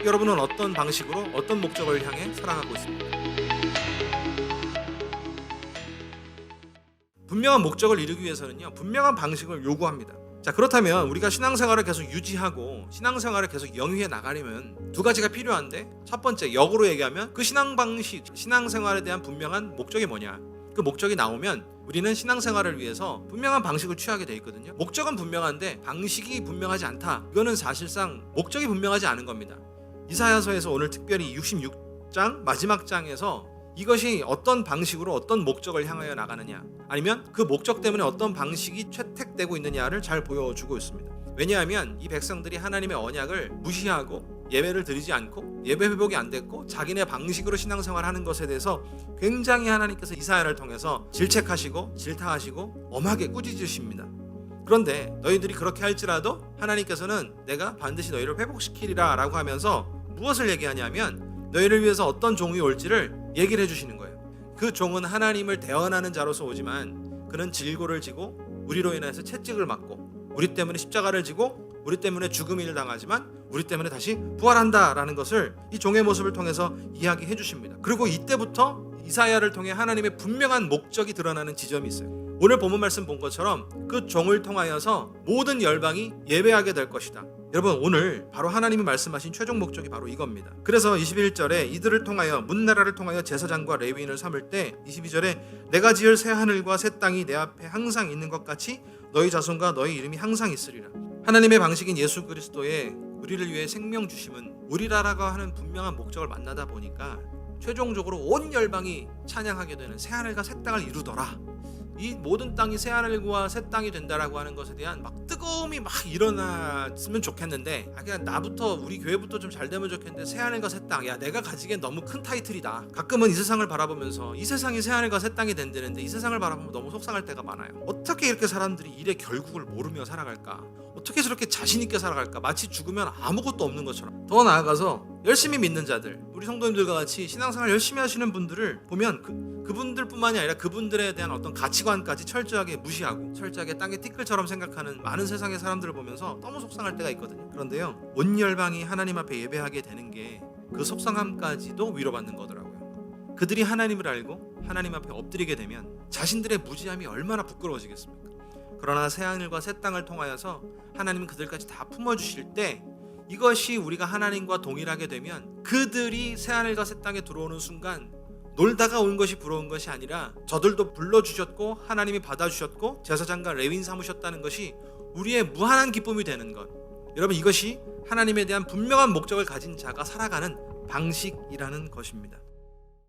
여러분은 어떤 방식으로 어떤 목적을 향해 살아가고 있습니까? 분명한 목적을 이루기 위해서는요, 분명한 방식을 요구합니다. 자, 그렇다면 우리가 신앙생활을 계속 유지하고 신앙생활을 계속 영위해 나가려면 두 가지가 필요한데, 첫 번째, 역으로 얘기하면 그 신앙 방식, 신앙생활에 대한 분명한 목적이 뭐냐, 그 목적이 나오면 우리는 신앙생활을 위해서 분명한 방식을 취하게 돼 있거든요. 목적은 분명한데 방식이 분명하지 않다, 이거는 사실상 목적이 분명하지 않은 겁니다. 이사야서에서 오늘 특별히 66장 마지막 장에서 이것이 어떤 방식으로 어떤 목적을 향하여 나가느냐, 아니면 그 목적 때문에 어떤 방식이 채택되고 있느냐를 잘 보여주고 있습니다. 왜냐하면 이 백성들이 하나님의 언약을 무시하고 예배를 드리지 않고 예배 회복이 안 됐고 자기네 방식으로 신앙생활하는 것에 대해서 굉장히 하나님께서 이사야를 통해서 질책하시고 질타하시고 엄하게 꾸짖으십니다. 그런데 너희들이 그렇게 할지라도 하나님께서는 내가 반드시 너희를 회복시키리라 라고 하면서 무엇을 얘기하냐면 너희를 위해서 어떤 종이 올지를 얘기를 해주시는 거예요. 그 종은 하나님을 대언하는 자로서 오지만 그는 질고를 지고 우리로 인해서 채찍을 맞고 우리 때문에 십자가를 지고 우리 때문에 죽음을 당하지만 우리 때문에 다시 부활한다 라는 것을 이 종의 모습을 통해서 이야기해 주십니다. 그리고 이때부터 이사야를 통해 하나님의 분명한 목적이 드러나는 지점이 있어요. 오늘 본문 말씀 본 것처럼 그 종을 통하여서 모든 열방이 예배하게 될 것이다. 여러분, 오늘 바로 하나님이 말씀하신 최종 목적이 바로 이겁니다. 그래서 21절에 이들을 통하여 문나라를 통하여 제사장과 레위인을 삼을 때, 22절에 내가 지을 새 하늘과 새 땅이 내 앞에 항상 있는 것 같이 너희 자손과 너희 이름이 항상 있으리라. 하나님의 방식인 예수 그리스도의 우리를 위해 생명 주심은 우리라라고 하는 분명한 목적을 만나다 보니까 최종적으로 온 열방이 찬양하게 되는 새 하늘과 새 땅을 이루더라. 이 모든 땅이 새 하늘과 새 땅이 된다라고 하는 것에 대한 막 뜨거움이 막 일어났으면 좋겠는데, 그냥 나부터 우리 교회부터 좀 잘 되면 좋겠는데 새 하늘과 새 땅, 야 내가 가지기엔 너무 큰 타이틀이다. 가끔은 이 세상을 바라보면서 이 세상이 새 하늘과 새 땅이 된다는데 이 세상을 바라보면 너무 속상할 때가 많아요. 어떻게 이렇게 사람들이 일의 결국을 모르며 살아갈까? 어떻게 저렇게 자신 있게 살아갈까? 마치 죽으면 아무것도 없는 것처럼. 더 나아가서 열심히 믿는 자들, 우리 성도님들과 같이 신앙생활 열심히 하시는 분들을 보면 그분들뿐만이 아니라 그분들에 대한 어떤 가치관까지 철저하게 무시하고 철저하게 땅의 티끌처럼 생각하는 많은 세상의 사람들을 보면서 너무 속상할 때가 있거든요. 그런데요, 온 열방이 하나님 앞에 예배하게 되는 게 그 속상함까지도 위로받는 거더라고요. 그들이 하나님을 알고 하나님 앞에 엎드리게 되면 자신들의 무지함이 얼마나 부끄러워지겠습니까? 그러나 새 하늘과 새 땅을 통하여서 하나님은 그들까지 다 품어주실 때, 이것이 우리가 하나님과 동일하게 되면 그들이 새 하늘과 새 땅에 들어오는 순간 놀다가 온 것이 부러운 것이 아니라 저들도 불러주셨고 하나님이 받아주셨고 제사장과 레위인 삼으셨다는 것이 우리의 무한한 기쁨이 되는 것. 여러분, 이것이 하나님에 대한 분명한 목적을 가진 자가 살아가는 방식이라는 것입니다.